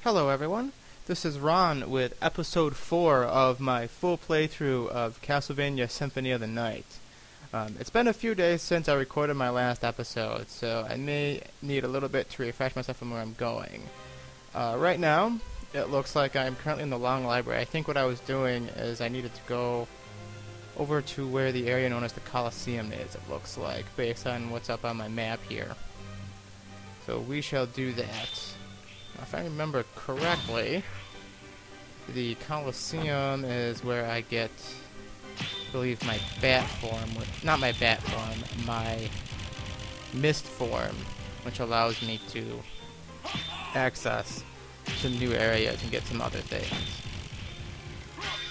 Hello everyone, this is Ron with episode 4 of my full playthrough of Castlevania Symphony of the Night. It's been a few days since I recorded my last episode, so I may need a little bit to refresh myself from where I'm going. Right now, it looks like I'm currently in the Long Library. I think what I was doing is I needed to go over to where the area known as the Coliseum is, it looks like, based on what's up on my map here. So we shall do that. If I remember correctly, the Coliseum is where I get, I believe, my bat form, not my bat form, my mist form, which allows me to access some new areas and get some other things.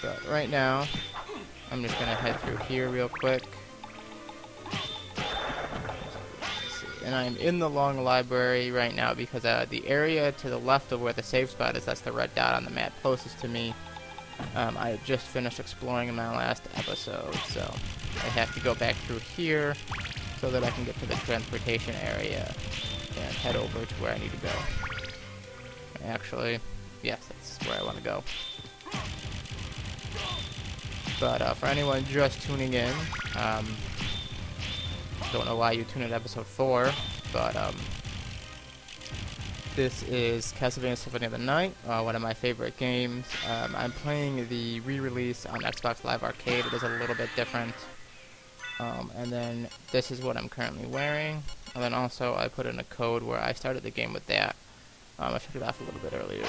But right now, I'm just going to head through here real quick. And I'm in the Long Library right now because the area to the left of where the save spot is, that's the red dot on the map closest to me, I had just finished exploring in my last episode, so I have to go back through here so that I can get to the transportation area and head over to where I need to go. Actually, yes, that's where I want to go. But for anyone just tuning in, don't know why you tuned in to episode 4, but this is Castlevania Symphony of the Night, one of my favorite games. I'm playing the re-release on Xbox Live Arcade. It is a little bit different. And then this is what I'm currently wearing. And then also I put in a code where I started the game with that. I shut it off a little bit earlier.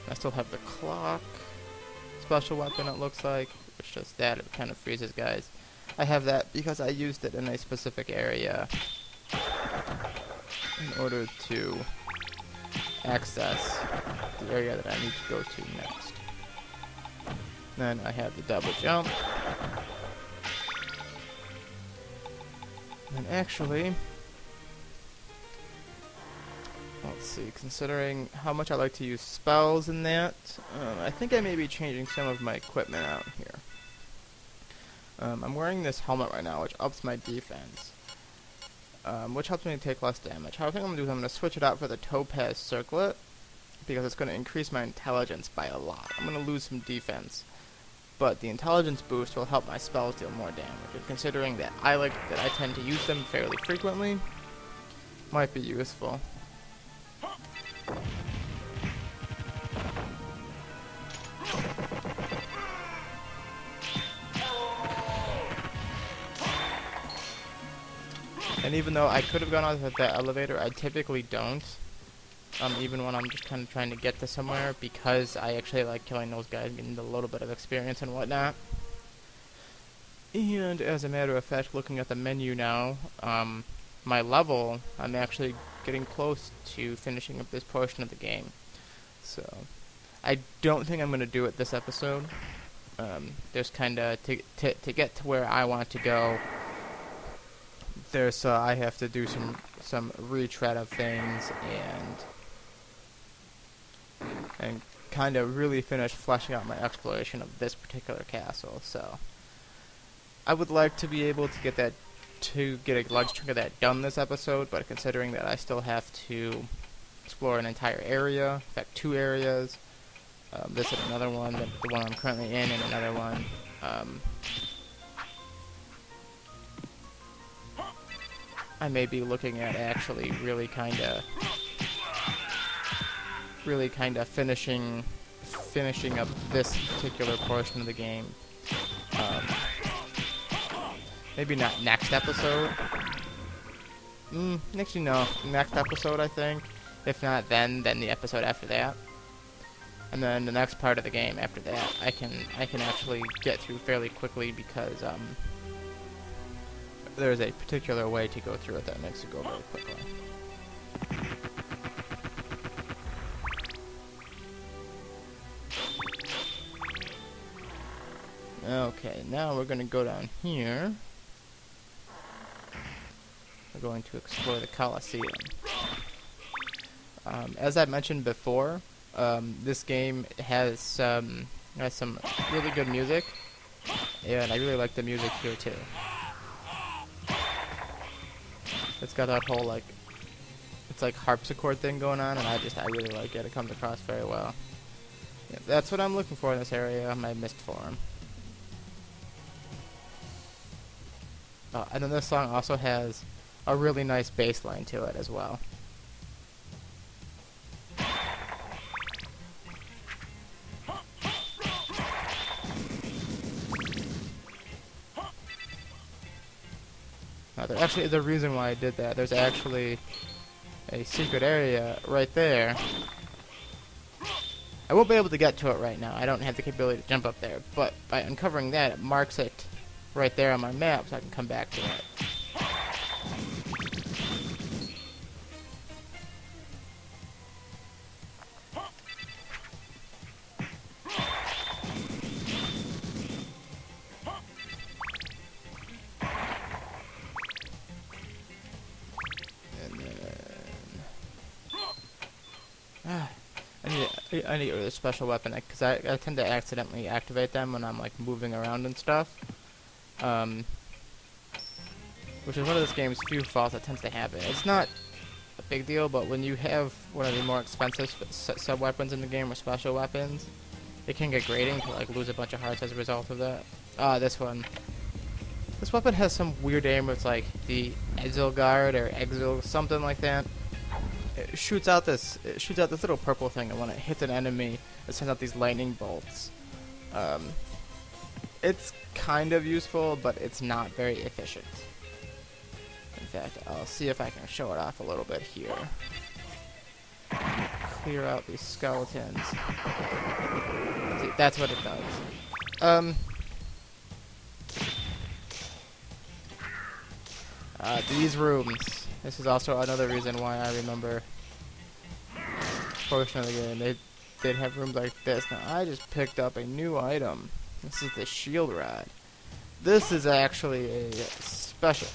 I still have the clock special weapon, it looks like. It's just that it kind of freezes guys. I have that because I used it in a specific area in order to access the area that I need to go to next. Then I have the double jump. And actually, let's see, considering how much I like to use spells in that, I think I may be changing some of my equipment out here. I'm wearing this helmet right now, which ups my defense, which helps me take less damage. How I think I'm going to do is I'm going to switch it out for the Topaz Circlet, because it's going to increase my intelligence by a lot. I'm going to lose some defense, but the intelligence boost will help my spells deal more damage, and considering that I tend to use them fairly frequently, might be useful. And even though I could have gone out with that elevator, I typically don't. Even when I'm just kind of trying to get to somewhere, because I actually like killing those guys, getting a little bit of experience and whatnot. And as a matter of fact, looking at the menu now, my level, I'm actually getting close to finishing up this portion of the game. So, I don't think I'm going to do it this episode. There's kind of, to get to where I want to go, there's, I have to do some retread of things and kind of really finish fleshing out my exploration of this particular castle. So, I would like to be able to get a large chunk of that done this episode, but considering that I still have to explore an entire area, in fact 2 areas, this is another one, the one I'm currently in, and another one, I may be looking at actually really kind of finishing up this particular portion of the game. Maybe not next episode. Actually, no. Next episode, I think. If not then the episode after that. And then the next part of the game after that, I can actually get through fairly quickly because there's a particular way to go through it that makes it go very quickly. Okay, now we're going to go down here. We're going to explore the Coliseum. As I mentioned before, this game has some really good music. and I really like the music here too. It's got that whole like, it's like harpsichord thing going on, and I really like it. It comes across very well. Yeah, that's what I'm looking for in this area, my mist form. And then this song also has a really nice bass line to it as well. Now, there actually is a reason why I did that. There's actually a secret area right there. I won't be able to get to it right now. I don't have the capability to jump up there. But by uncovering that, it marks it right there on my map so I can come back to it. I need a special weapon because I tend to accidentally activate them when I'm like moving around and stuff. Which is one of this game's few faults that tends to happen. It's not a big deal, but when you have one of the more expensive sub-weapons in the game or special weapons, it can get grating to like lose a bunch of hearts as a result of that. This one. This weapon has some weird aim. It's like the Exil Guard or Exil something like that. It shoots out this little purple thing, and when it hits an enemy, it sends out these lightning bolts. It's kind of useful, but it's not very efficient. In fact, I'll see if I can show it off a little bit here. Clear out these skeletons. See, that's what it does. These rooms. This is also another reason why I remember portion of the game. They did have rooms like this. Now I just picked up a new item. This is the shield rod. This is actually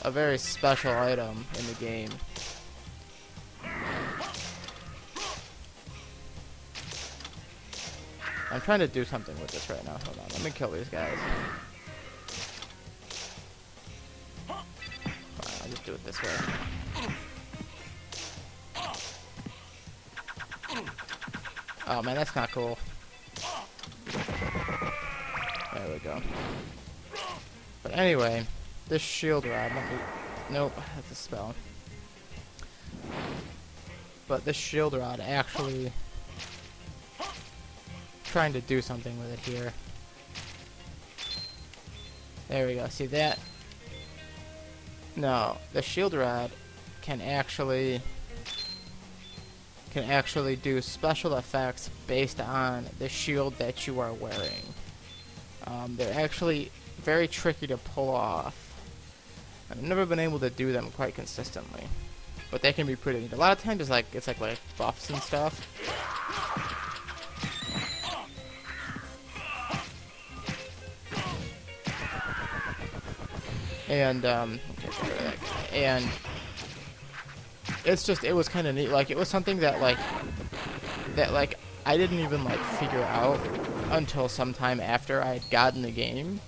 a very special item in the game. I'm trying to do something with this right now. Hold on, let me kill these guys. Fine, I'll just do it this way. Oh man, that's not cool. There we go. But anyway, this shield rod, nope, that's a spell. But this shield rod actually trying to do something with it here. There we go, see that? No, the shield rod can actually do special effects based on the shield that you are wearing. They're actually very tricky to pull off. I've never been able to do them quite consistently, but they can be pretty neat. A lot of times it's like buffs and stuff. And it was kind of neat. Like, it was something that I didn't even like figure out until sometime after I had gotten the game,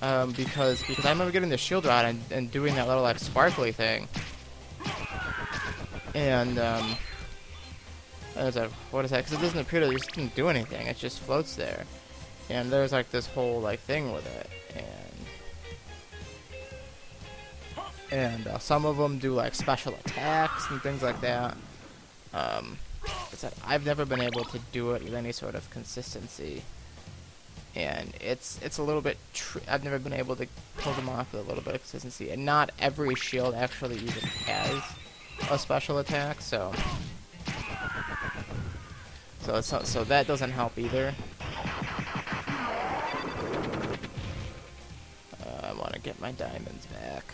because I remember getting the shield rod and doing that little like sparkly thing, and I was like, what is that? Because it doesn't appear to just didn't do anything. It just floats there, and there's like this whole like thing with it, and some of them do like special attacks and things like that. I've never been able to do it with any sort of consistency, and it's a little bit. I've never been able to pull them off with a little bit of consistency, and not every shield actually even has a special attack, so that doesn't help either. I want to get my diamonds back.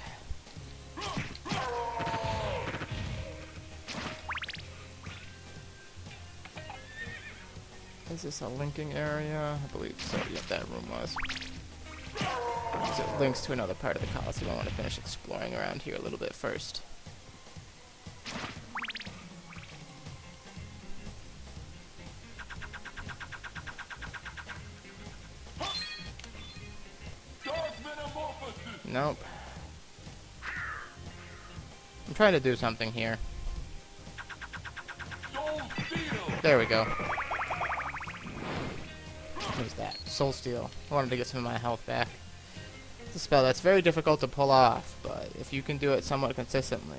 Is this a linking area? I believe so. Yep, that room was. So it links to another part of the Coliseum. I want to finish exploring around here a little bit first. Nope. I'm trying to do something here. There we go. What was that? Soul Steal. I wanted to get some of my health back. It's a spell that's very difficult to pull off, but if you can do it somewhat consistently,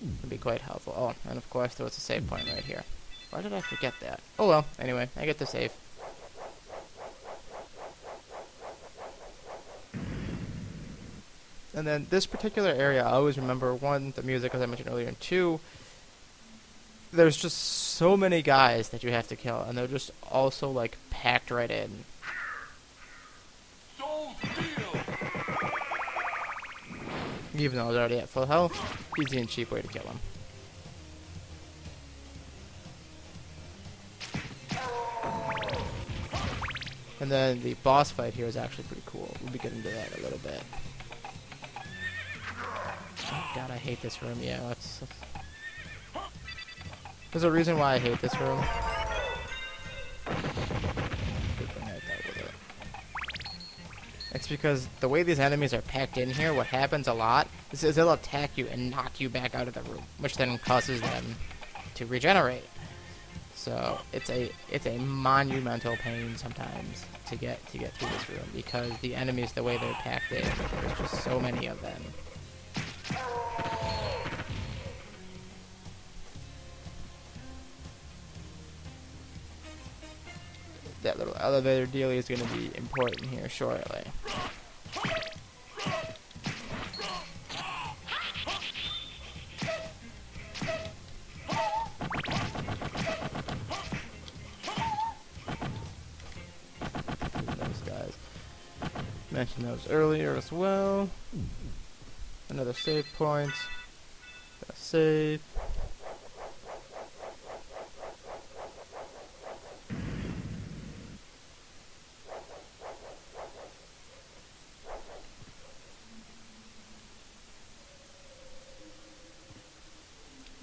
it can be quite helpful. Oh, and of course there was a save point right here. Why did I forget that? Oh well, anyway, I get to save. And then this particular area, I always remember, one, the music, as I mentioned earlier, and two, there's just so many guys that you have to kill, and they're just also, like, packed right in. Even though I was already at full health, easy and cheap way to kill him. And then the boss fight here is actually pretty cool. We'll be getting to that a little bit. Oh god, I hate this room. Yeah, there's a reason why I hate this room. It's because the way these enemies are packed in here, what happens a lot is they'll attack you and knock you back out of the room, which then causes them to regenerate. So it's a monumental pain sometimes to get through this room, because the enemies, the way they're packed in, there's just so many of them. That little elevator dealie is going to be important here shortly. Those guys. Mentioned those earlier as well. Another save point. Gotta save.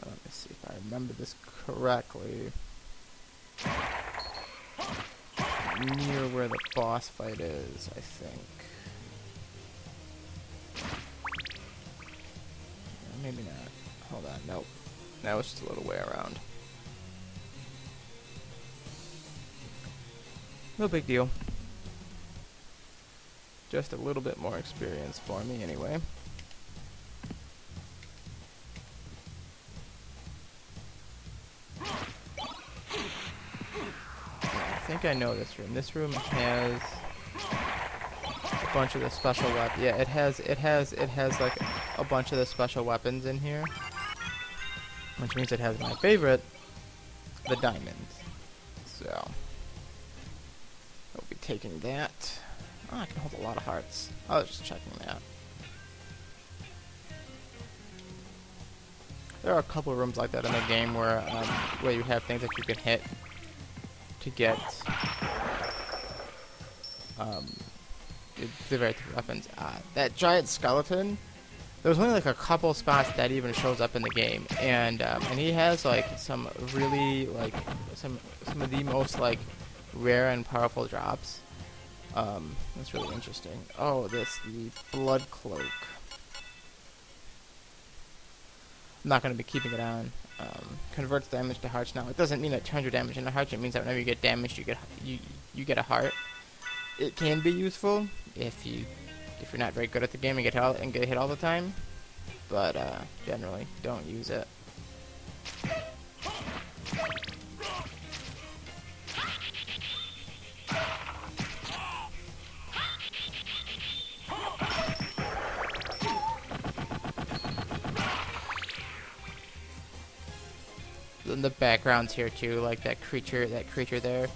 Let me see if I remember this correctly. Near where the boss fight is, I think. Maybe not. Hold on, nope. That was just a little way around. No big deal. Just a little bit more experience for me anyway. I think I know this room. This room has a bunch of the special weapons. Yeah, it has like a bunch of the special weapons in here, which means it has my favorite, the diamonds. So I'll be taking that. Oh, I can hold a lot of hearts. I was just checking that. There are a couple of rooms like that in the game where you have things that you can hit to get the right weapons. That giant skeleton, there's only like a couple spots that even shows up in the game, and he has like some really like some of the most like rare and powerful drops. That's really interesting. Oh, the blood cloak. I'm not going to be keeping it on. Converts damage to hearts. Now, it doesn't mean it turns your damage into hearts. It means that whenever you get damaged, you get a heart. It can be useful if you're not very good at the game and get hit all the time. But generally, don't use it. In the backgrounds here too, like that creature there.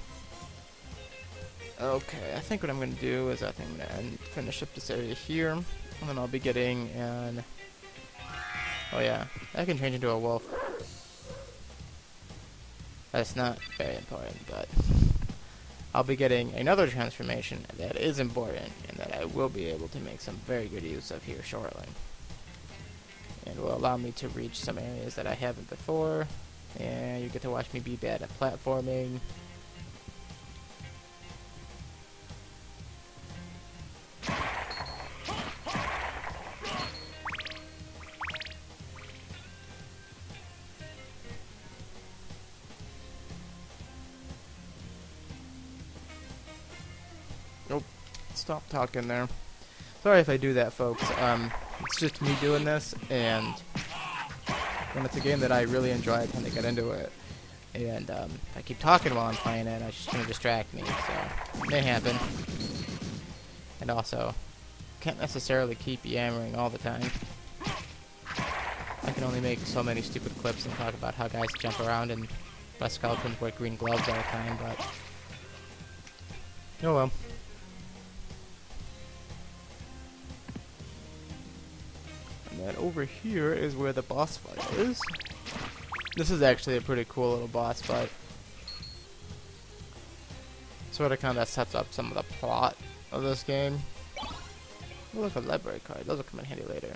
Okay, I think what I'm going to do is I'm going to finish up this area here, and then I'll be getting an... Oh yeah, I can change into a wolf. That's not very important, but I'll be getting another transformation that is important, and that I will be able to make some very good use of here shortly. And will allow me to reach some areas that I haven't before. And you get to watch me be bad at platforming. Oh, stop talking there. Sorry if I do that, folks. It's just me doing this, and when it's a game that I really enjoy, I tend to get into it. And if I keep talking while I'm playing it, it's just going to distract me, so it may happen. And also, can't necessarily keep yammering all the time. I can only make so many stupid clips and talk about how guys jump around and my skeletons wear green gloves all the time, but oh well. And then over here is where the boss fight is. This is actually a pretty cool little boss fight. Sort of kind of sets up some of the plot of this game. Oh, look, a library card. Those will come in handy later.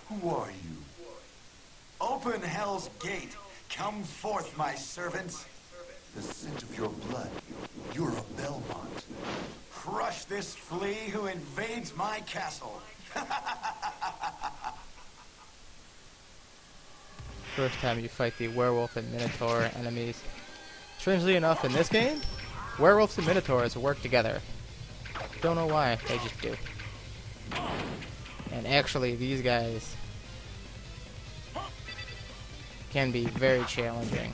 Who are you? Open Hell's Gate. Come forth, my servants. The scent of your blood. You're a Belmont. Crush this flea who invades my castle. First time you fight the werewolf and minotaur enemies. Strangely enough, in this game, werewolves and minotaurs work together. Don't know why, they just do. And actually, these guys can be very challenging.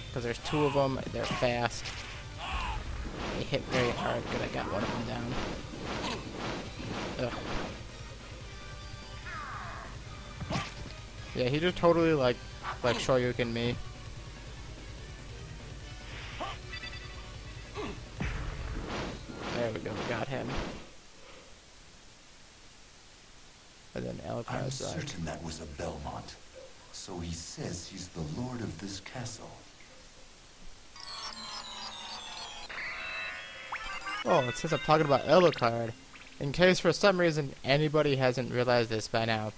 Because there's two of them, they're fast. They hit very hard, but I got one of them down. Ugh. Yeah, he just totally like Shoryuken me. There we go, got him. And then I'm certain that was a Belmont. So he says he's the lord of this castle. Oh, it says I'm talking about Alucard. In case for some reason anybody hasn't realized this by now,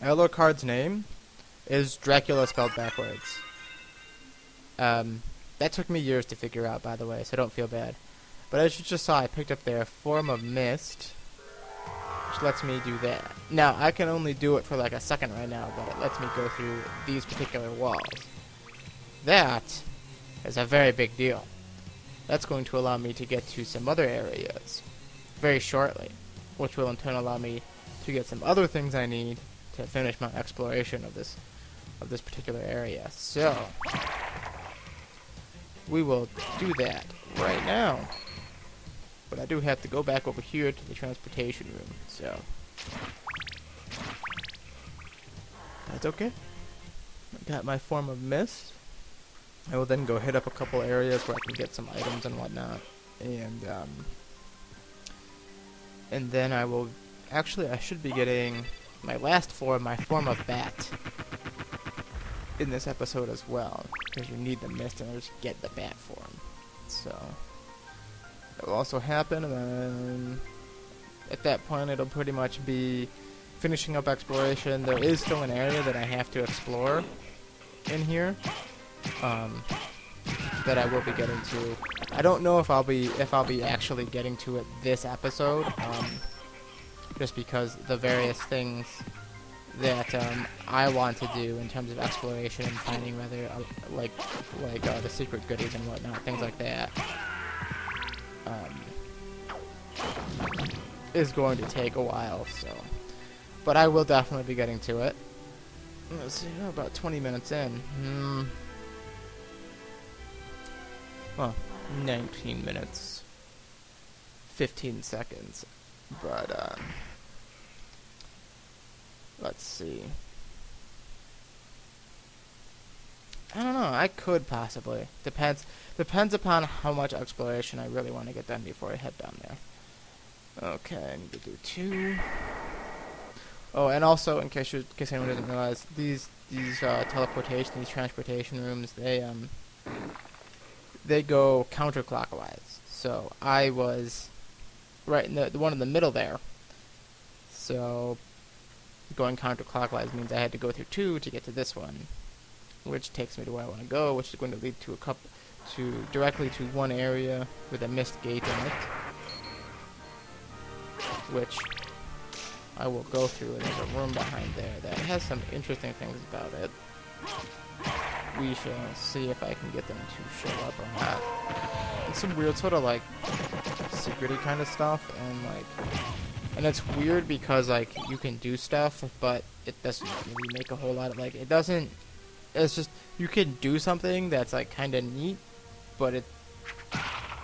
Alucard's name is Dracula spelled backwards. That took me years to figure out, by the way, so don't feel bad. But as you just saw, I picked up their Form of Mist, which lets me do that. Now, I can only do it for like a second right now, but it lets me go through these particular walls. That is a very big deal. That's going to allow me to get to some other areas very shortly, which will in turn allow me to get some other things I need to finish my exploration of this particular area. So we will do that right now. But I do have to go back over here to the transportation room, so that's okay. I got my Form of Mist. I will then go hit up a couple areas where I can get some items and whatnot, and then I will I should be getting my last form, my Form of Bat, in this episode as well, because you need the mist in order to get the bat form. So that will also happen, and then at that point it'll pretty much be finishing up exploration. There is still an area that I have to explore in here, that I will be getting to. I don't know if I'll be actually getting to it this episode, just because the various things that I want to do in terms of exploration and finding whether like the secret goodies and whatnot, things like that, is going to take a while. So, but I will definitely be getting to it. Let's see, about 20 minutes in. Well, 19 minutes, 15 seconds. But let's see. I don't know. I could possibly. Depends upon how much exploration I really want to get done before I head down there. Okay, I need to do 2. Oh, and also, in case anyone doesn't realize, these transportation rooms, they go counterclockwise. So I was right in the one in the middle there. So going counterclockwise means I had to go through 2 to get to this one, which takes me to where I want to go, which is going to lead to directly to one area with a mist gate in it, which I will go through, and there's a room behind there that has some interesting things about it. we shall see if I can get them to show up or not. It's some weird sort of like secrety kind of stuff, and it's weird because like you can do stuff, but it doesn't really make a whole lot of like it doesn't. It's just you can do something that's like kind of neat, but it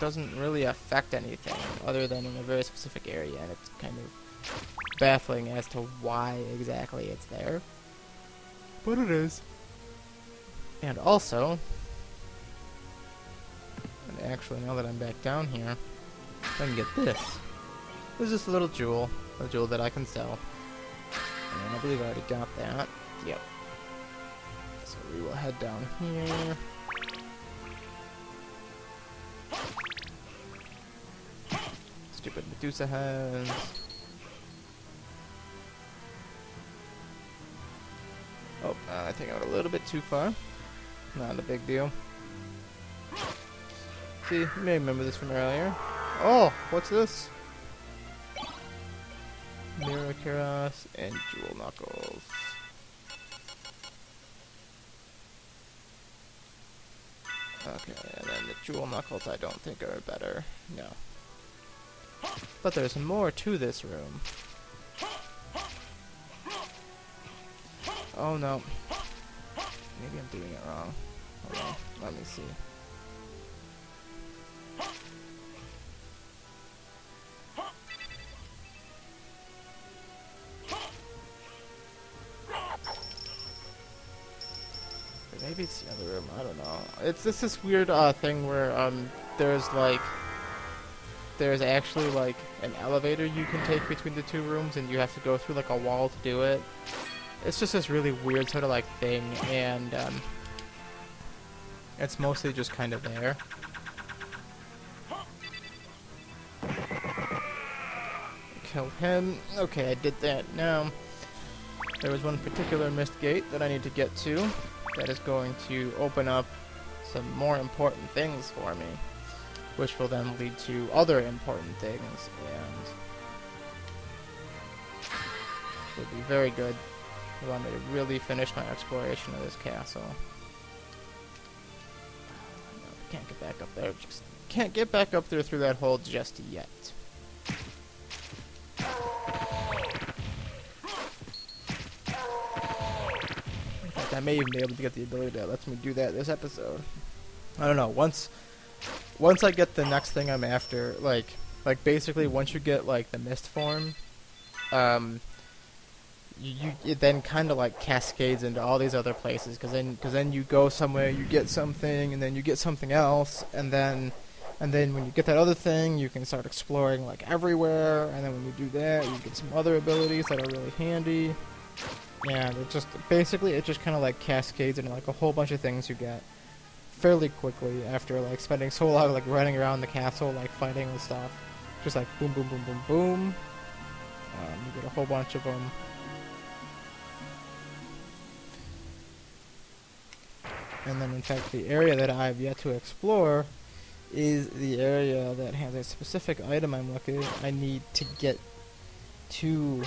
doesn't really affect anything other than in a very specific area, and it's kind of baffling as to why exactly it's there. But it is. And also, and actually now that I'm back down here, I can get this. There's just a little jewel, a jewel that I can sell. And I believe I already got that. Yep. So we will head down here. Stupid Medusa heads. Oh, I think I went a little bit too far. Not a big deal. See, you may remember this from earlier. Oh, what's this? Mirror Keras and Jewel Knuckles. Okay, and then the Jewel Knuckles I don't think are better. No. But there's more to this room. Oh no. Maybe I'm doing it wrong. Hold on, let me see. Maybe it's the other room, I don't know. It's this weird thing where there's actually like an elevator you can take between the two rooms, and you have to go through like a wall to do it. It's just this really weird sort of like thing, and it's mostly just kind of there. Kill him. Okay, I did that. Now, there was one particular missed gate that I need to get to that is going to open up some more important things for me, which will then lead to other important things, and will be very good. Allow me to really finish my exploration of this castle. No, can't get back up there. Just can't get back up there through that hole just yet. In fact, I may even be able to get the ability that lets me do that this episode. I don't know. Once I get the next thing I'm after, like basically once you get like the mist form, it then kind of like cascades into all these other places, because then you go somewhere, you get something, and then you get something else, and then when you get that other thing, you can start exploring like everywhere, and then when you do that, you get some other abilities that are really handy, and it just kind of like cascades into like a whole bunch of things you get fairly quickly after like spending so long like running around the castle, like fighting and stuff. Just like boom, boom, boom, boom, boom. You get a whole bunch of them. And then, in fact, the area that I have yet to explore is the area that has a specific item I need to get through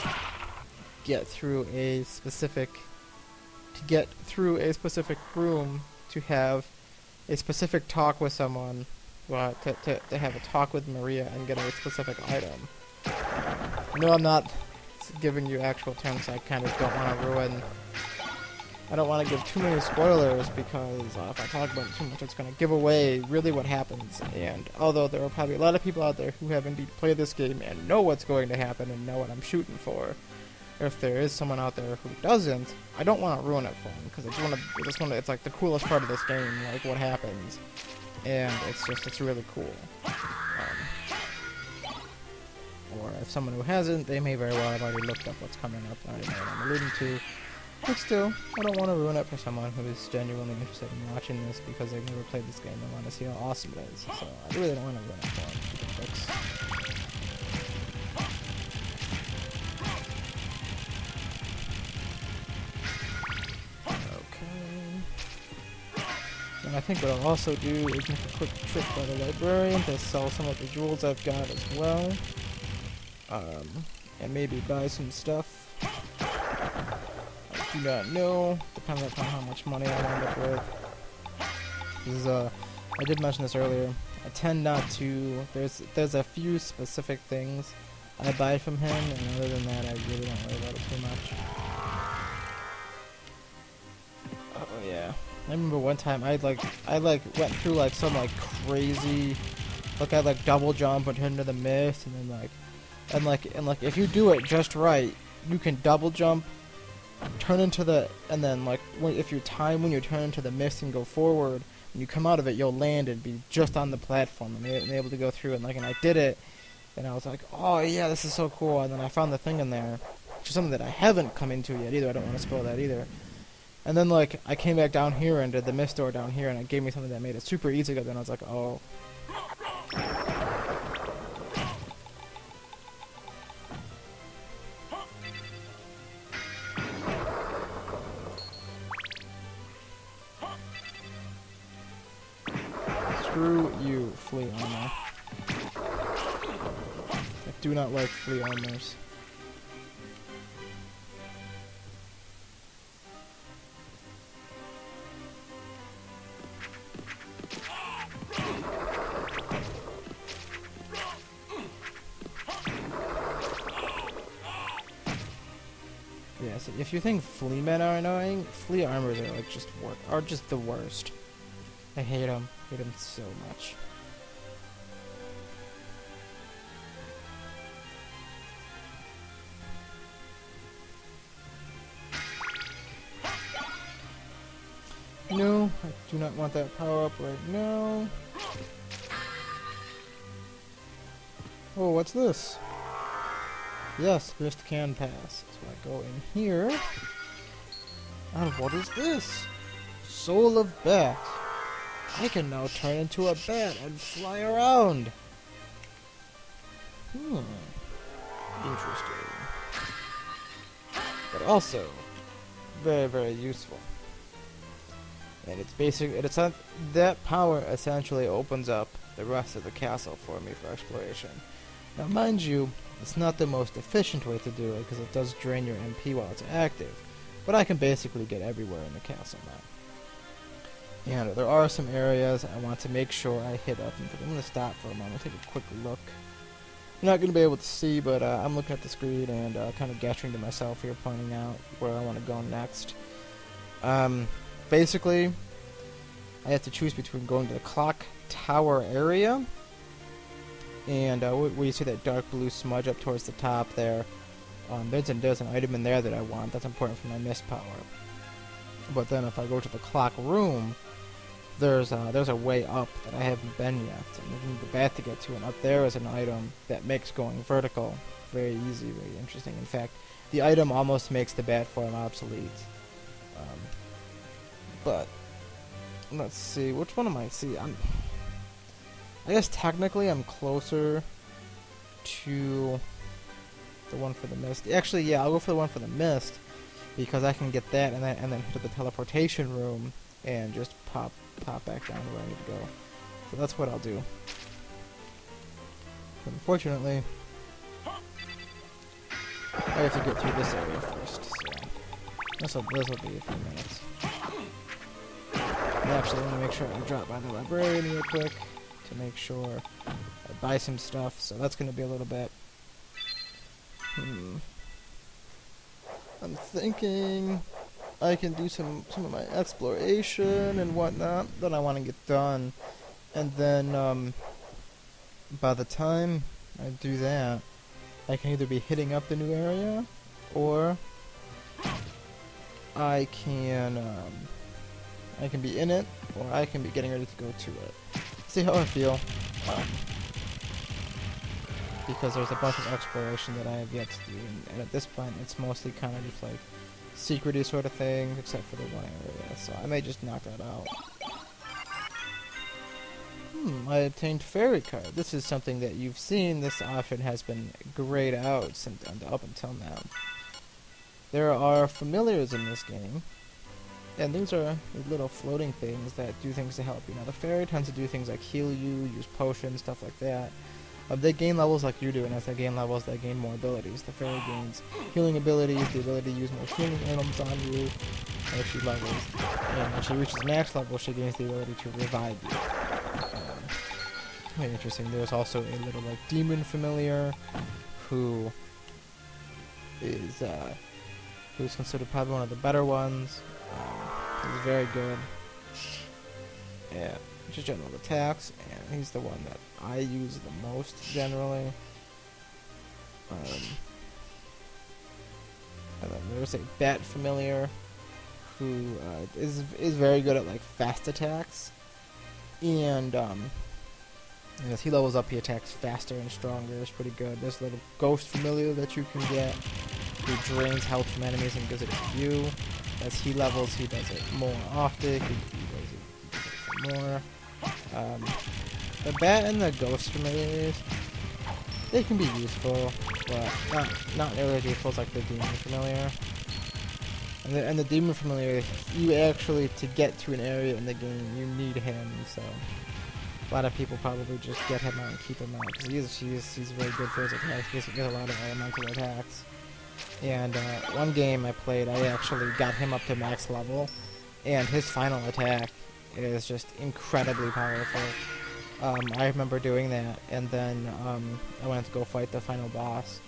a specific room to have a specific talk with someone, to have a talk with Maria and get a specific item. No, I'm not giving you actual terms. I kind of don't want to ruin. I don't want to give too many spoilers, because if I talk about it too much, it's going to give away really what happens. And although there are probably a lot of people out there who have indeed played this game and know what's going to happen and know what I'm shooting for, if there is someone out there who doesn't, I don't want to ruin it for them, because it's like the coolest part of this game, like what happens, and it's really cool. Or if someone who hasn't, they may very well have already looked up what's coming up. I already know what I'm alluding to. But still, I don't want to ruin it for someone who is genuinely interested in watching this because they've never played this game and want to see how awesome it is. So I really don't want to ruin it for them. Okay. And I think what I'll also do is make a quick trip by the librarian to sell some of the jewels I've got as well. And maybe buy some stuff. I do not know, depending upon how much money I end up with. Because, I did mention this earlier. I tend not to. There's a few specific things I buy from him, and other than that, I really don't worry about it too much. Oh yeah, I remember one time I went through like some like crazy, like I like double jump and turn into the mist, and then like if you do it just right, you can double jump, turn into the, and then like if you time when you turn into the mist and go forward, when you come out of it, you'll land and be just on the platform and be able to go through it. And I did it, and I was like, oh yeah, this is so cool. And then I found the thing in there, which is something that I haven't come into yet either. I don't want to spoil that either. And then like I came back down here and did the mist door down here, and it gave me something that made it super easy. Then I was like, oh. Screw you, flea armor. I do not like flea armors. Yeah, so if you think flea men are annoying, flea armors are like just the worst. I hate them. Hate them so much. No, I do not want that power up right now. Oh, what's this? Yes, mist can pass. So I go in here. And what is this? Soul of Bat. I can now turn into a bat and fly around. Interesting. But also, very, very useful. And it's that power essentially opens up the rest of the castle for me for exploration. Now, mind you, it's not the most efficient way to do it because it does drain your MP while it's active. But I can basically get everywhere in the castle now. And there are some areas I want to make sure I hit up. I'm going to stop for a moment, take a quick look. You're not going to be able to see, but I'm looking at the screen and kind of gesturing to myself here, pointing out where I want to go next. Basically, I have to choose between going to the clock tower area and where you see that dark blue smudge up towards the top there. There's an item in there that I want. That's important for my mist power. But then if I go to the clock room, there's a way up that I haven't been yet. And I need the bat to get to, and up there is an item that makes going vertical very easy, very interesting. In fact, the item almost makes the bat form obsolete. But let's see, which one am I? I guess technically I'm closer to the one for the mist. Actually, yeah, I'll go for the one for the mist because I can get that and then hit the teleportation room and just pop back down to where I need to go. So that's what I'll do. But unfortunately, I have to get through this area first. So this will be a few minutes. And actually, let me make sure I drop by the librarian real quick to make sure I buy some stuff. So that's going to be a little bit. I'm thinking I can do some of my exploration and whatnot that I want to get done, and then by the time I do that, I can either be hitting up the new area, or I can be in it, or I can be getting ready to go to it. See how I feel. Because there's a bunch of exploration that I have yet to do, and at this point it's mostly kind of just like secret-y sort of thing, except for the one area, so I may just knock that out. I obtained Fairy Card. This is something that you've seen. This option has been grayed out up until now. There are familiars in this game, and these are little floating things that do things to help you. Now, the fairy tends to do things like heal you, use potions, stuff like that. They gain levels like you do, and as they gain levels, they gain more abilities. The fairy gains healing abilities, the ability to use more healing items on you as she levels. And when she reaches max level, she gains the ability to revive you. Very interesting. There's also a little like demon familiar who is who's considered probably one of the better ones. He's very good at just general attacks, and he's the one that I use the most generally. And then there's a bat familiar who is very good at like fast attacks, and as he levels up, he attacks faster and stronger. It's pretty good. There's a little ghost familiar that you can get who drains health from enemies and gives it to you. As he levels, he does it more often. He does it more. The bat and the ghost familiars, they can be useful, but not nearly as useful as like the demon familiar. And the demon familiar, you actually, to get to an area in the game, you need him. So a lot of people probably just get him out and keep him out because he's very good for his attacks. He gets a lot of elemental attacks. And one game I played, I actually got him up to max level, and his final attack is just incredibly powerful. I remember doing that, and then I went to go fight the final boss,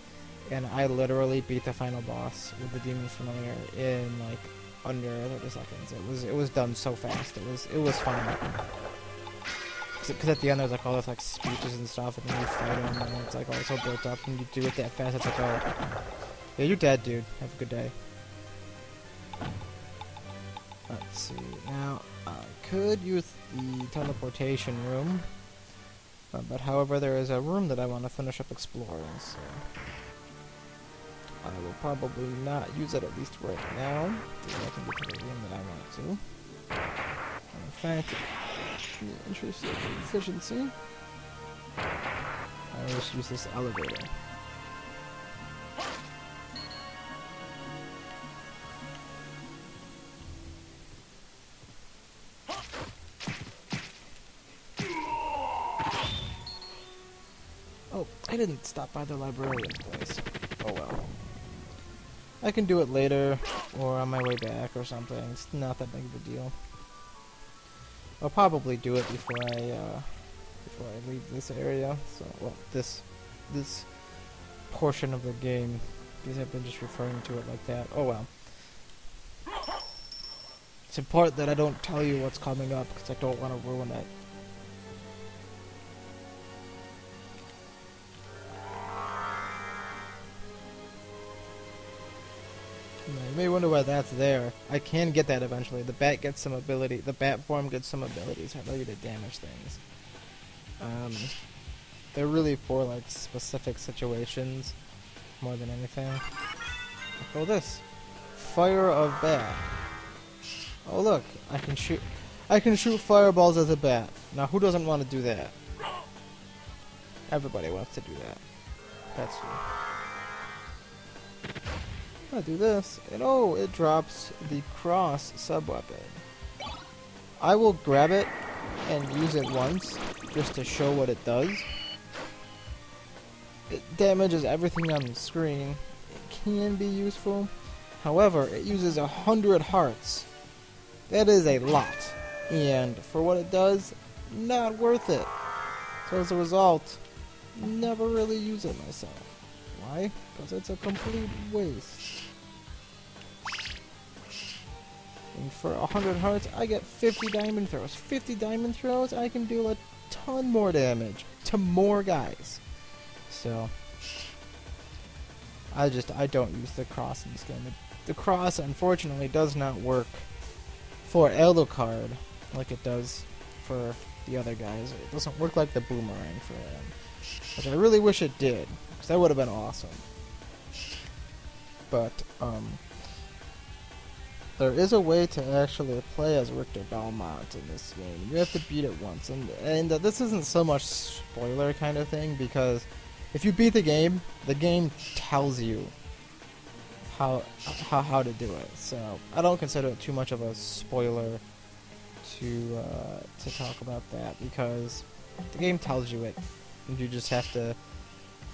and I literally beat the final boss with the demon familiar in like under 30 seconds. It was done so fast. It was fun. Because at the end there's like all this like speeches and stuff, and then you fight him, and it's like all so built up, and you do it that fast. It's like, oh, yeah, you're dead, dude. Have a good day. Let's see. Now, I could use the teleportation room, but however, there is a room that I want to finish up exploring, so I will probably not use it, at least right now, because I can get to the room that I want to. In fact, in the interest of efficiency, I will just use this elevator. Oh, I didn't stop by the librarian's place. Oh well. I can do it later, or on my way back or something. It's not that big of a deal. I'll probably do it before I leave this area. So, well, this portion of the game, because I've been just referring to it like that. Oh well. It's important that I don't tell you what's coming up, because I don't want to ruin it. You may wonder why that's there. I can get that eventually. The bat gets some ability. The bat form gets some abilities. I ability to damage things. They're really for like specific situations more than anything. Oh, this fire of bat. Oh look, I can shoot fireballs as a bat. Now who doesn't want to do that? Everybody wants to do that. That's true. I do this, and oh, it drops the cross sub-weapon. I will grab it and use it once, just to show what it does. It damages everything on the screen. It can be useful. However, it uses 100 hearts. That is a lot. And for what it does, not worth it. So as a result, never really use it myself. Why? Because it's a complete waste. And for 100 hearts, I get 50 diamond throws. 50 diamond throws, I can do a ton more damage to more guys. So, I don't use the cross in this game. The cross, unfortunately, does not work for Alucard like it does for the other guys. It doesn't work like the boomerang for them. Which I really wish it did, because that would have been awesome. But, there is a way to actually play as Richter Belmont in this game. You have to beat it once, and this isn't so much spoiler kind of thing, because if you beat the game tells you how to do it. So I don't consider it too much of a spoiler to talk about that, because the game tells you it And you just have to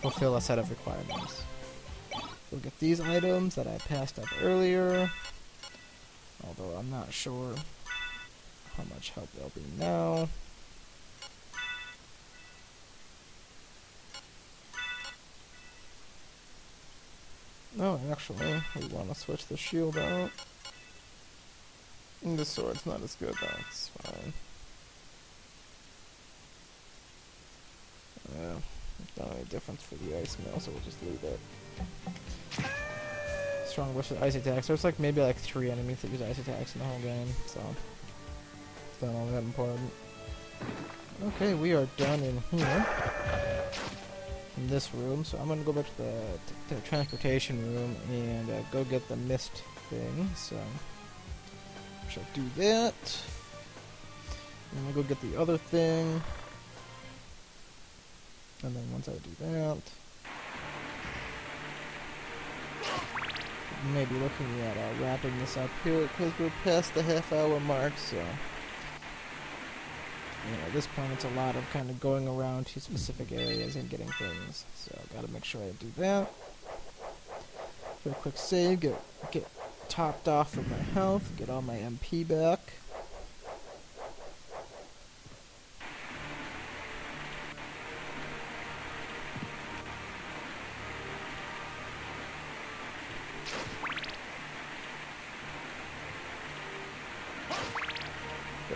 fulfill a set of requirements. We'll get these items that I passed up earlier. Although I'm not sure how much help they'll be now. No, actually, we want to switch the shield out. And the sword's not as good, that's fine. Yeah, not any difference for the ice mail, so we'll just leave it. Strong versus ice attacks. There's like maybe like 3 enemies that use ice attacks in the whole game, so it's not all that important. Okay, we are done in here. In this room, so I'm gonna go back to the transportation room and go get the mist thing. So I shall do that. And I'll go get the other thing. And then once I do that, maybe looking at wrapping this up here because we're past the half-hour mark. So at this point it's a lot of kind of going around to specific areas and getting things. So gotta make sure I do that. Do a quick save, get topped off with my health, get all my MP back.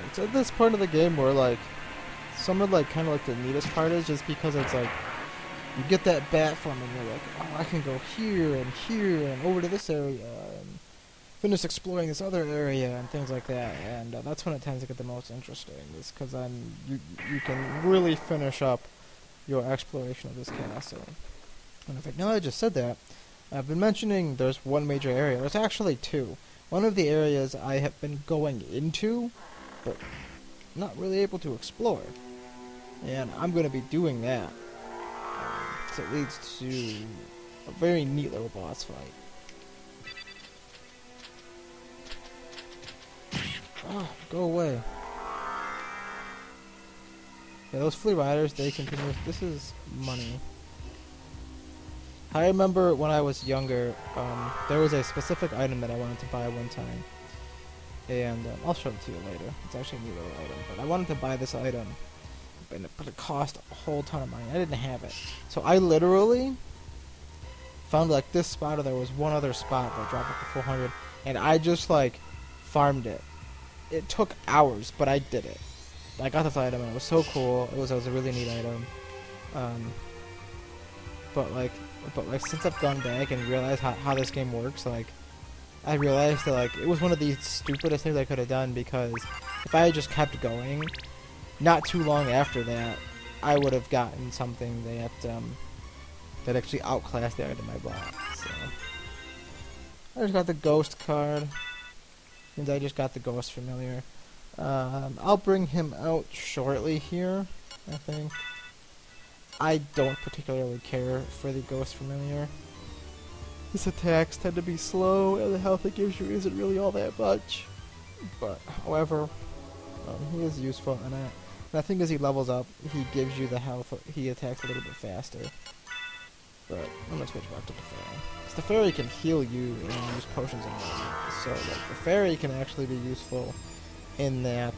It's at this point of the game where like some of like kind of like the neatest part is just because it's like you get that bat from and you're like, oh, I can go here and over to this area and finish exploring this other area and things like that, and that's when it tends to get the most interesting, is because then you can really finish up your exploration of this castle. And in fact, now that I just said that, I've been mentioning there's one major area. There's actually 2. One of the areas I have been going into, but not really able to explore. And I'm going to be doing that. So it leads to a very neat little boss fight. Oh, go away. Yeah, those flea riders, they continue. This is money. I remember when I was younger, there was a specific item that I wanted to buy one time. And I'll show it to you later. It's actually a neat little item. But I wanted to buy this item. But it cost a whole ton of money. I didn't have it. So I literally found like this spot, or there was one other spot that dropped up to 400. And I just like farmed it. It took hours, but I did it. I got this item and it was so cool. It was a really neat item. But like since I've gone back and realized how this game works, like I realized that like it was one of the stupidest things I could have done, because if I had just kept going, not too long after that, I would have gotten something that actually outclassed the item I bought. So I just got the ghost card, and I just got the ghost familiar. I'll bring him out shortly here, I think. I don't particularly care for the ghost familiar. His attacks tend to be slow, and the health it gives you isn't really all that much. But, however, he is useful, and I think as he levels up, he gives you the health, he attacks a little bit faster. But I'm gonna switch back to the fairy. Because the fairy can heal you and use potions and whatnot. So, like, the fairy can actually be useful in that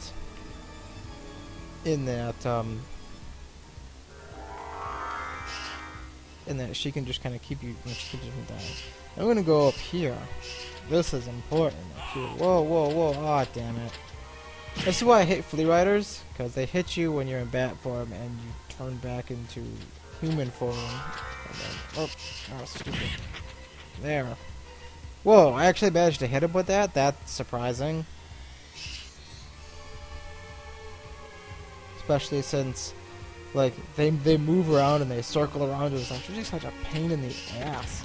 she can just kind of keep you, she keeps you from dying. I'm gonna go up here. This is important up here. Whoa, whoa, whoa, aw, damn it. This is why I hate flea riders, because they hit you when you're in bat form and you turn back into human form. And then, oh, stupid. There. Whoa, I actually managed to hit him with that? That's surprising. Especially since, like, they move around and they circle around. It's like, you're just such a pain in the ass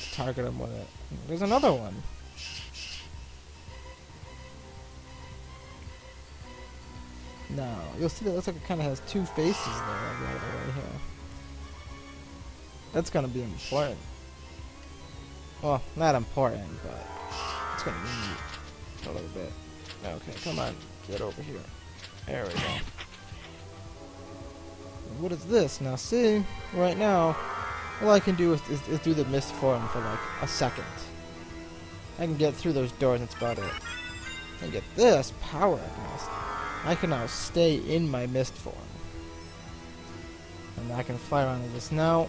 to target them with it. There's another one. No, you'll see that it looks like it kind of has 2 faces there, right here. That's gonna be important. Well, not important, but it's gonna be neat a little bit. Okay, come on, get over here. There we go. What is this? Now see, right now, all I can do is do the mist form for like a second. I can get through those doors, that's about it. And get this power mist. I can now stay in my mist form. And I can fly around in this. Now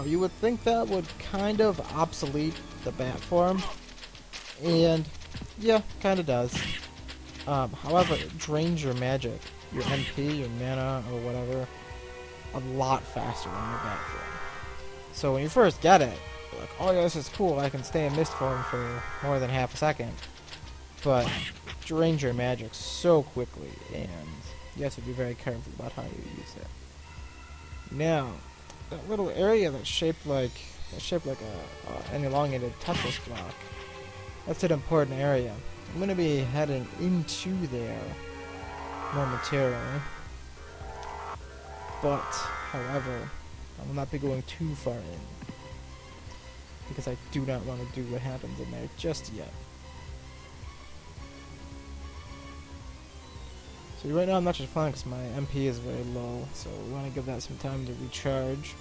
you would think that would kind of obsolete the bat form. And yeah, kind of does. However, it drains your magic, your MP, your mana, or whatever, a lot faster than your bat form. So when you first get it, you're like, oh yeah, this is cool, I can stay in mist form for more than half a second. But it drains your magic so quickly, and you have to be very careful about how you use it. Now, that little area that's shaped like an elongated Tetris block, that's an important area. I'm going to be heading into there momentarily. But, however, I will not be going too far in, because I do not want to do what happens in there just yet. So right now I'm not just flying because my MP is very low, so we want to give that some time to recharge.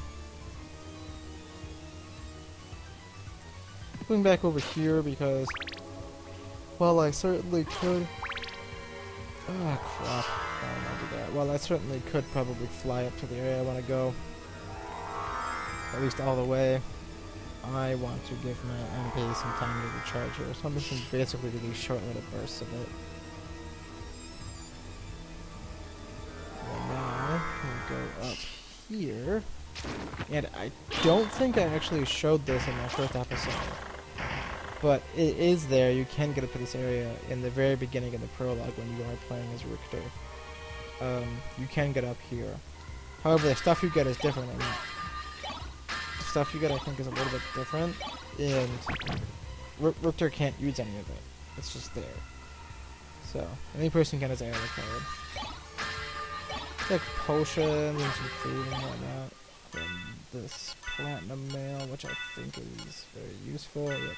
Going back over here because, well, I certainly could. Ah, crap. I don't want to do that. Well, I certainly could probably fly up to the area I want to go. At least all the way. I want to give my MP some time to recharge here, so I'm just going to basically do these short little bursts of it. And now, we'll go up here. And I don't think I actually showed this in my first episode. But it is there. You can get up to this area in the very beginning of the prologue when you are playing as Richter. You can get up here. However, the stuff you get is different. And the stuff you get, I think, is a little bit different. And Richter can't use any of it. It's just there. So, any person can has area code. Like potions and some food and whatnot. And this platinum mail, which I think is very useful. Yep.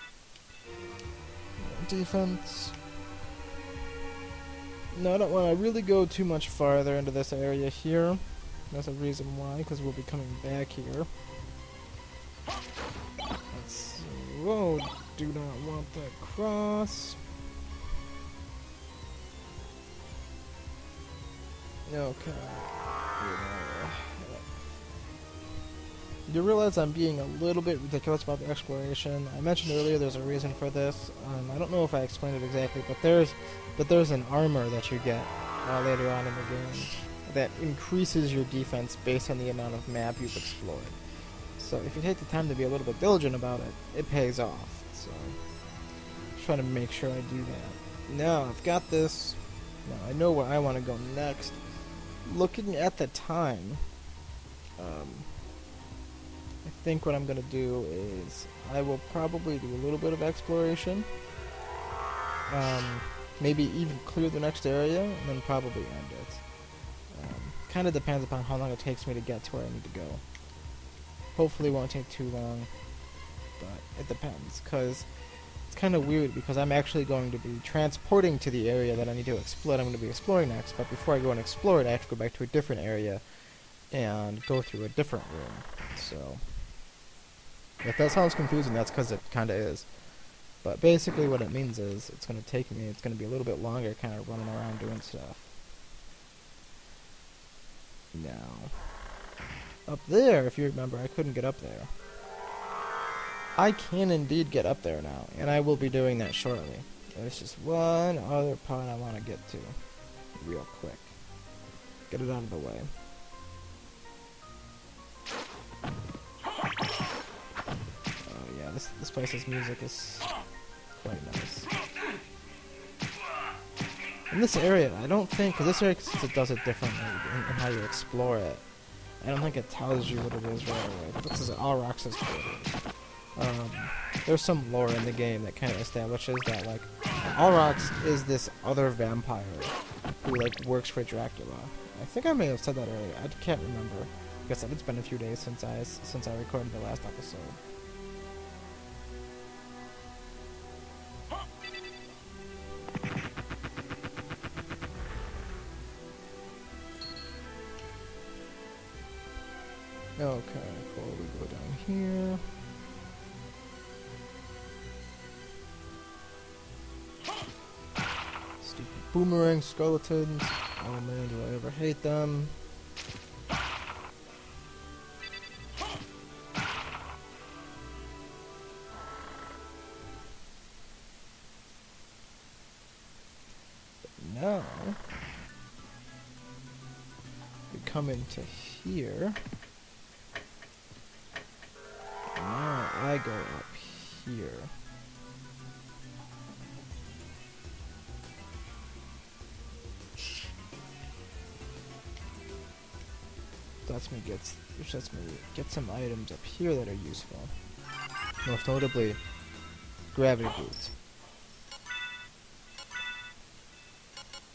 Defense. No, I don't want to really go too much farther into this area here. That's a reason why, because we'll be coming back here. Let's see. Whoa, do not want that cross. Okay. You realize I'm being a little bit ridiculous about the exploration. I mentioned earlier there's a reason for this. I don't know if I explained it exactly, but there's an armor that you get later on in the game that increases your defense based on the amount of map you've explored. So if you take the time to be a little bit diligent about it, it pays off. So just trying to make sure I do that. Now I've got this. Now I know where I want to go next. Looking at the time, I think what I'm going to do is I will probably do a little bit of exploration. Maybe even clear the next area and then probably end it. Kind of depends upon how long it takes me to get to where I need to go. Hopefully it won't take too long, but it depends, because it's kind of weird because I'm actually going to be transporting to the area that I need to explore. I'm going to be exploring next, but before I go and explore it, I have to go back to a different area and go through a different room. So if that sounds confusing, that's because it kind of is. But basically what it means is it's going to take me, it's going to be a little bit longer kind of running around doing stuff. Now, up there, if you remember, I couldn't get up there. I can indeed get up there now, and I will be doing that shortly. There's just one other part I want to get to real quick. Get it out of the way. Oh yeah, this place's music is quite nice. In this area, I don't think, because this area it does it differently in how you explore it. I don't think it tells you what it is right away. This is Alrox's quarters. There's some lore in the game that kind of establishes that, like, Alrox is this other vampire who, like, works for Dracula. I think I may have said that earlier. I can't remember. Like I said, it's been a few days since I recorded the last episode. before we go down here. Stupid boomerang skeletons. Oh man, do I ever hate them. But now, we come into here. And now I go up here. Which lets me get some items up here that are useful. Most notably, gravity boots.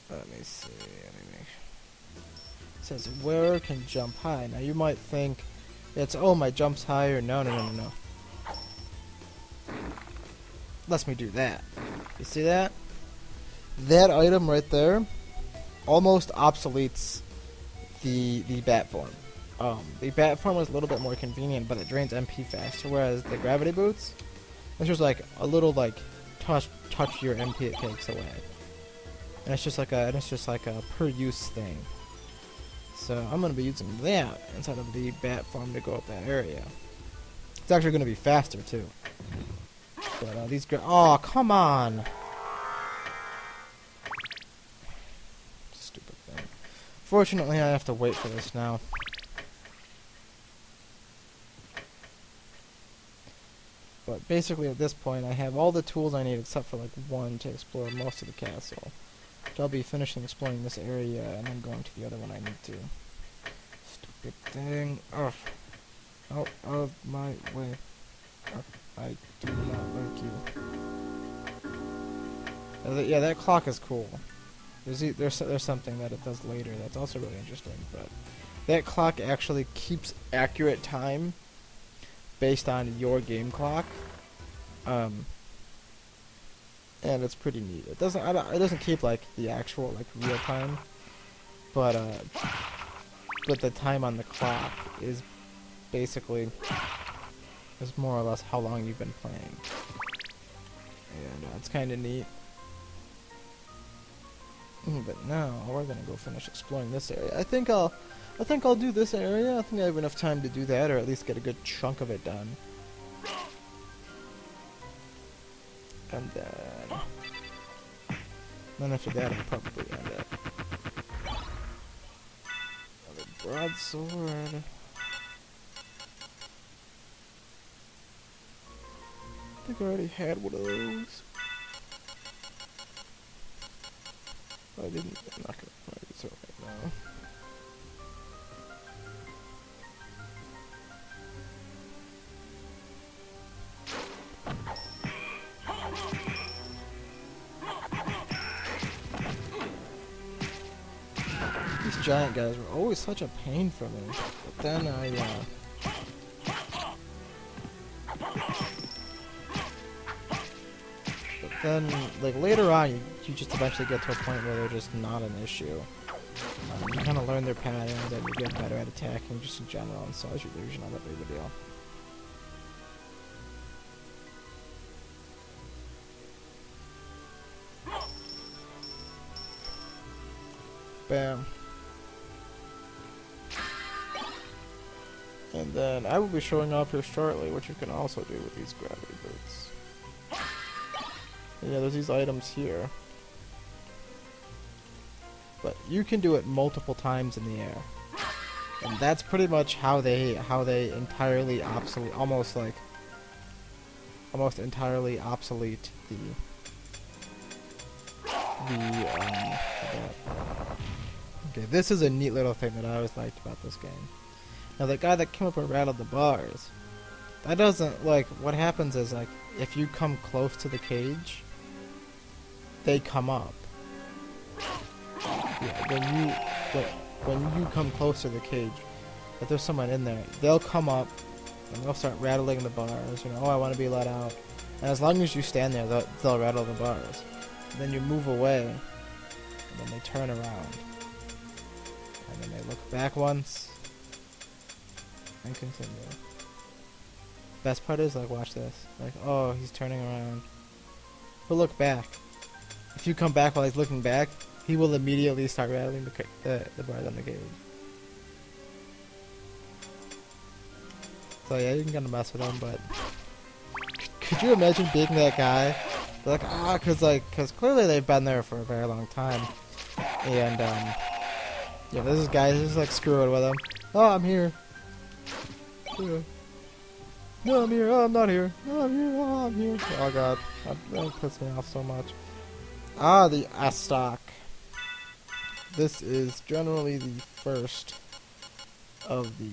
Let me see. It says wearer can jump high. Now you might think it's, oh, my jump's higher. No. Lets me do that. You see that? That item right there almost obsoletes the bat form. The bat form is a little bit more convenient, but it drains MP faster, whereas the gravity boots, it's just like a little like touch your MP it takes away. And it's just like a per use thing. So I'm gonna be using that instead of the bat form to go up that area. It's actually gonna be faster too. But these oh, come on. Stupid thing. Fortunately, I have to wait for this now. But basically at this point I have all the tools I need except for like one to explore most of the castle. So I'll be finishing exploring this area and then going to the other one I need to. Stupid thing. Ugh. Out of my way. Ugh. I do not like you. Yeah, that clock is cool. There's something that it does later that's also really interesting, but that clock actually keeps accurate time based on your game clock, and it's pretty neat. It doesn't keep like the actual like real time, but the time on the clock is basically more or less how long you've been playing, and it's kind of neat. But now we're gonna go finish exploring this area. I think I'll do this area. I think I have enough time to do that, or at least get a good chunk of it done. And then after that, I'll probably end it. Another broadsword. I think I already had one of those. I didn't. I'm not gonna use it right now. These giant guys were always such a pain for me, but then like later on, you just eventually get to a point where they're just not an issue. You kind of learn their patterns and you get better at attacking just in general, and so is usually not that big of a deal. Bam. And then I will be showing off here shortly what you can also do with these gravity boots. Yeah, there's these items here. But you can do it multiple times in the air. And that's pretty much how they entirely obsolete, almost entirely obsolete Okay, this is a neat little thing that I always liked about this game. Now the guy that came up and rattled the bars, that doesn't, like, what happens is, like, if you come close to the cage, they come up. Yeah, when you come close to the cage, if there's someone in there, they'll come up and they'll start rattling the bars, you know, oh, I want to be let out. And as long as you stand there, they'll rattle the bars. And then you move away, and then they turn around. And then they look back once, and continue. Best part is, like, watch this. Like, oh, he's turning around. But look back. If you come back while he's looking back, he will immediately start rattling the bars on the cage. So yeah, you can kind of mess with him, but could you imagine being that guy? Like, cause clearly they've been there for a very long time, and yeah, this is guys just like screwing with him. Oh, I'm here. Yeah. No, I'm here. Oh, I'm not here. No, I'm here. Oh, I'm here. Oh god, that puts me off so much. Ah, the stock. This is generally the first of the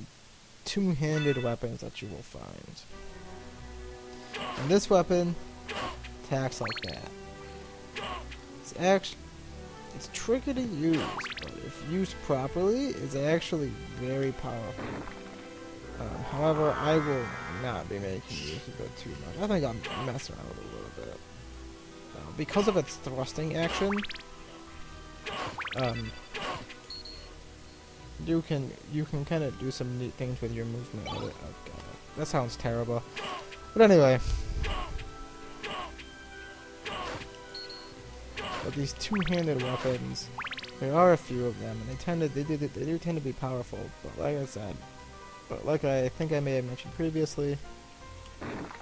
two-handed weapons that you will find. And this weapon attacks like that. It's tricky to use, but if used properly, it's actually very powerful. However, I will not be making use of it too much. I think I'll mess around with it a little bit. Because of its thrusting action, you can kind of do some neat things with your movement with it. Oh god, that sounds terrible. But anyway, but these two-handed weapons, there are a few of them, and they do tend to be powerful. But like I said, like I think I may have mentioned previously,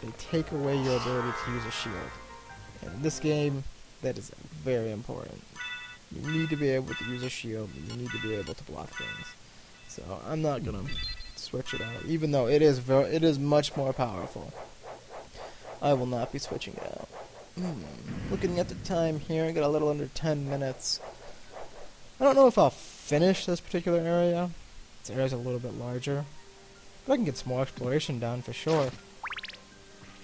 they take away your ability to use a shield. And in this game, that is very important. You need to be able to use a shield, and you need to be able to block things. So I'm not gonna switch it out, even though it is much more powerful. I will not be switching it out. Looking at the time here, I got a little under 10 minutes. I don't know if I'll finish this particular area. This area's a little bit larger, but I can get some more exploration done for sure.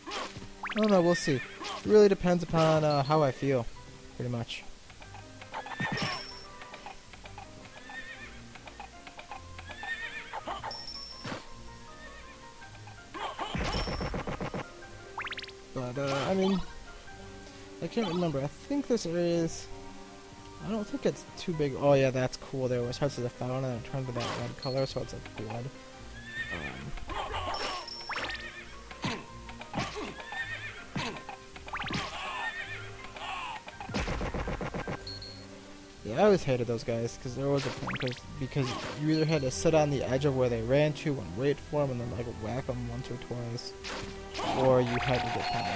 I don't know, we'll see. It really depends upon how I feel, pretty much. But, I mean, I can't remember. I think this area is... I don't think it's too big. Oh yeah, that's cool there. It starts as a fountain and it turns to that red color, so it's like blood. Yeah, I always hated those guys, because there was a point, because you either had to sit on the edge of where they ran to and wait for them and then like whack them once or twice, or you had to get kind of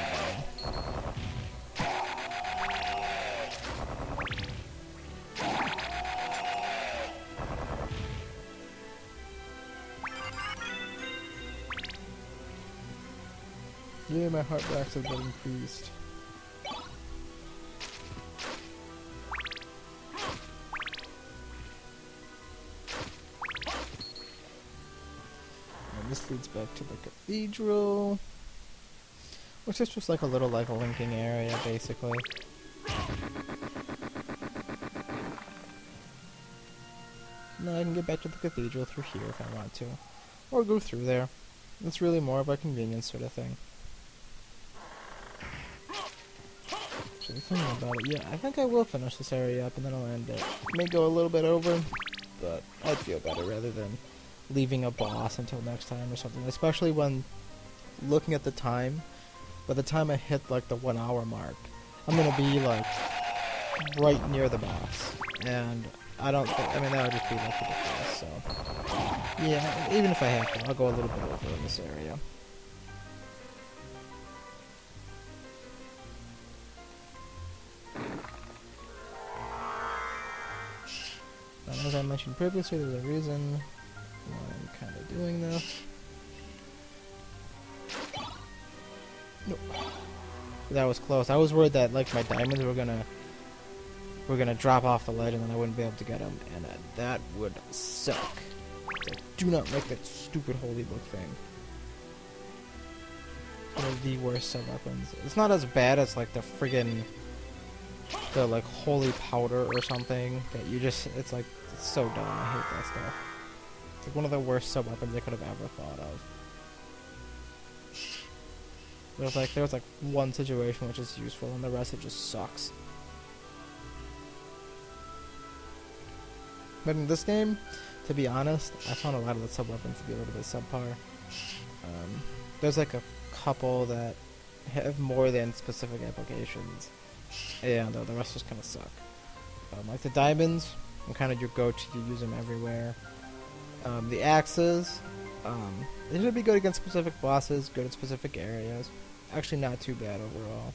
yeah, my heart racks have been increased. This leads back to the cathedral, which is just like a little like linking area, basically. Now I can get back to the cathedral through here if I want to, or go through there. It's really more of a convenience sort of thing. Actually, thinking about it, yeah, I think I will finish this area up and then I'll end it. May go a little bit over, but I'd feel better rather than leaving a boss until next time or something, especially when looking at the time. By the time I hit like the 1 hour mark, I'm gonna be like right near the boss, and I don't think, I mean, that would just be like ridiculous. So yeah, even if I have to, I'll go a little bit over in this area. And as I mentioned previously, there's a reason why I'm kind of doing this. Nope. That was close. I was worried that like my diamonds were gonna drop off the ledge and then I wouldn't be able to get them, and that would suck. So do not like that stupid holy book thing. One of the worst sub-weapons. It's not as bad as like the like holy powder or something that you just, it's like, it's so dumb. I hate that stuff. It's like one of the worst sub-weapons I could have ever thought of. There was like one situation which is useful and the rest it just sucks. But in this game, to be honest, I found a lot of the sub-weapons to be a little bit subpar. There's like a couple that have more than specific applications, and the rest just kind of suck. Like the diamonds, are kind of your go-to, you use them everywhere. The axes, they should be good against specific bosses, good in specific areas. Actually not too bad overall.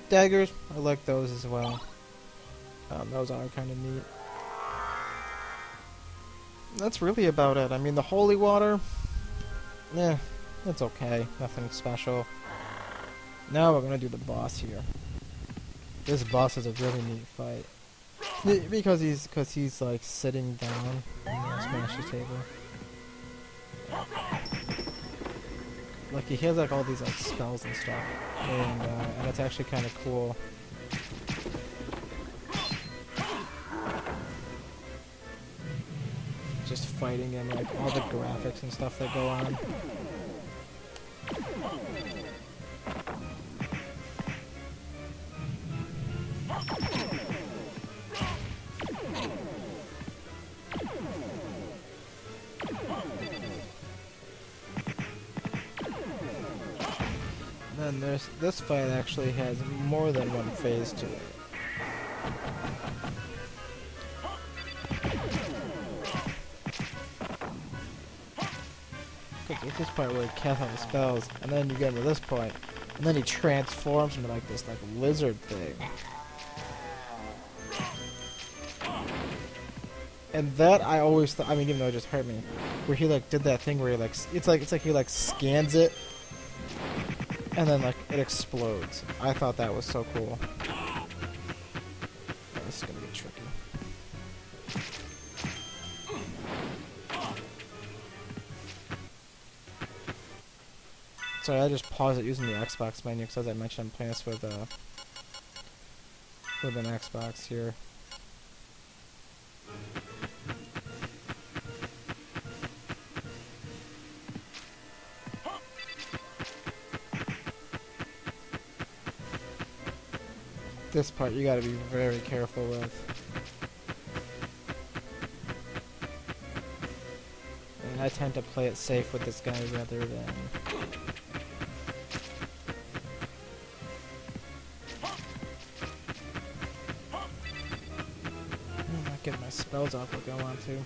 Daggers, I like those as well. Those are kind of neat. That's really about it. I mean, the holy water, yeah, it's okay. Nothing special. Now we're gonna do the boss here. This boss is a really neat fight. Because he's like sitting down and smash the table. Like he has like all these like spells and stuff, and it's actually kind of cool. Just fighting him, like all the graphics and stuff that go on. Then there's this fight actually has more than one phase to it. It's this part where he casts all the spells, and then you get into this point, and then he transforms into like this like lizard thing. And that I always thought, I mean, even though it just hurt me, where he like did that thing where he like it's like he like scans it, and then like it explodes. I thought that was so cool. Oh, this is gonna get tricky. Sorry, I just paused it using the Xbox menu because, as I mentioned, I'm playing this with an Xbox here. This part you gotta be very careful with. And I tend to play it safe with this guy rather than... I'm not getting my spells off like I want to.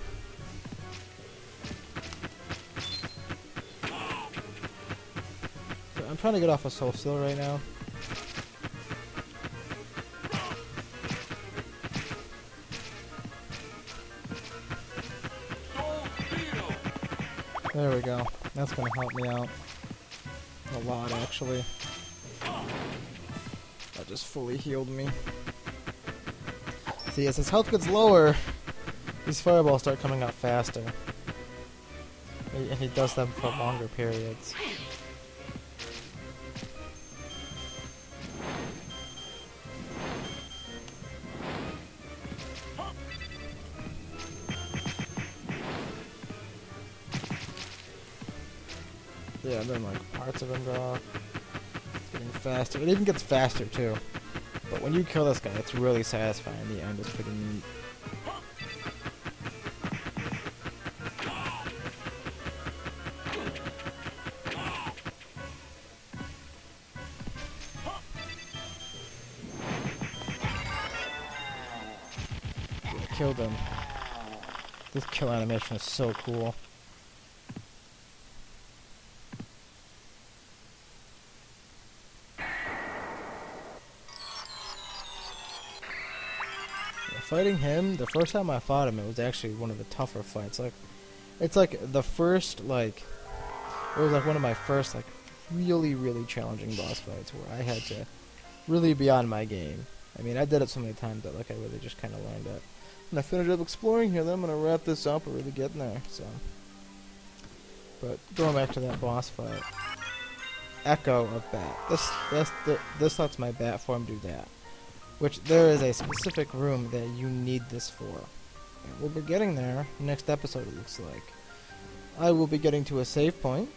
So I'm trying to get off a soul steal right now. There we go. That's gonna help me out a lot, actually. That just fully healed me. See, as his health gets lower, these fireballs start coming out faster. And he does them for longer periods. Yeah, and then like parts of him go off. It's getting faster. It even gets faster too. But when you kill this guy, it's really satisfying. The end is pretty neat. Yeah, killed him. This kill animation is so cool. Fighting him, the first time I fought him, it was actually one of the tougher fights. Like, it's like the first, like, it was like one of my first, like, really, really challenging boss fights where I had to really be on my game. I mean, I did it so many times that, like, I really just kind of learned it. When I finish up exploring here, then I'm going to wrap this up. We're really getting there, so. But going back to that boss fight. Echo of Bat. This lets my bat form do that. Which there is a specific room that you need this for. And we'll be getting there next episode, it looks like. I will be getting to a save point,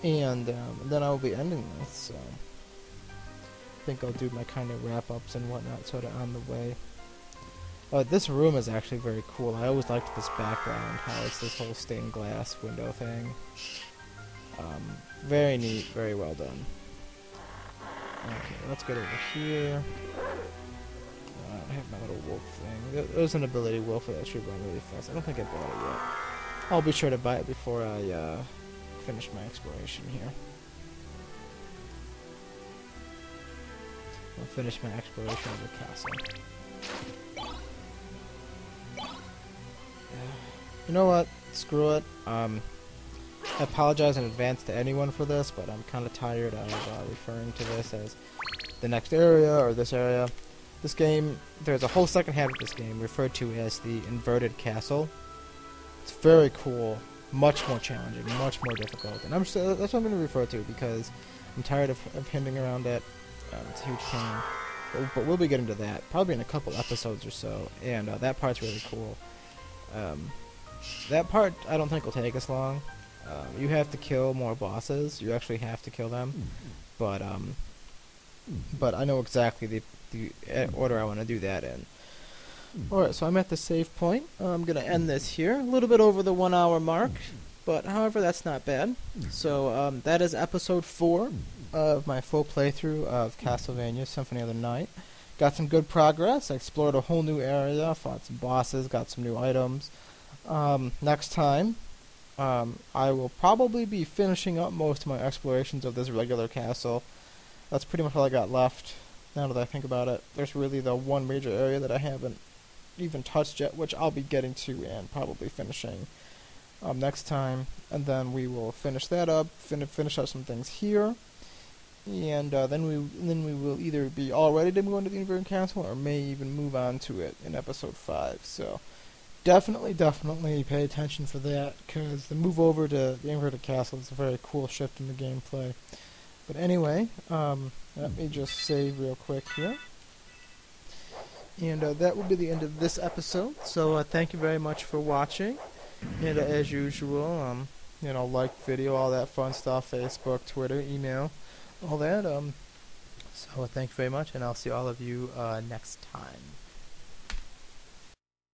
and then I will be ending this, so I think I'll do my kind of wrap-ups and whatnot sort of on the way. This room is actually very cool. I always liked this background, how it's this whole stained glass window thing. Very neat, very well done. Okay, let's get over here. I have my little wolf thing. There's an ability wolf that should run really fast. I don't think I bought it yet. I'll be sure to buy it before I finish my exploration here. I'll finish my exploration of the castle. You know what? Screw it. I apologize in advance to anyone for this, but I'm kind of tired of referring to this as the next area or this area. This game, there's a whole second half of this game referred to as the inverted castle. It's very cool, much more challenging, much more difficult, and that's what I'm going to refer to because I'm tired of hinting around it. It's a huge pain, but we'll be getting to that probably in a couple episodes or so, and that part's really cool. That part I don't think will take us long. You have to kill more bosses. You actually have to kill them, but I know exactly the order I want to do that in. Alright, so I'm at the save point. I'm going to end this here. A little bit over the 1 hour mark, but however, that's not bad. So that is episode 4 of my full playthrough of Castlevania Symphony of the Night. Got some good progress. I explored a whole new area, fought some bosses, got some new items. Next time, I will probably be finishing up most of my explorations of this regular castle. That's pretty much all I got left, now that I think about it. There's really the one major area that I haven't even touched yet, which I'll be getting to and probably finishing next time. And then we will finish that up, finish up some things here. And then we will either be all ready to move on to the inverted castle, or may even move on to it in episode 5. So definitely pay attention for that, because the move over to the inverted castle is a very cool shift in the gameplay. But anyway, let me just save real quick here. And that will be the end of this episode. So thank you very much for watching. And as usual, like, video, all that fun stuff, Facebook, Twitter, email, all that. So thank you very much, and I'll see all of you next time.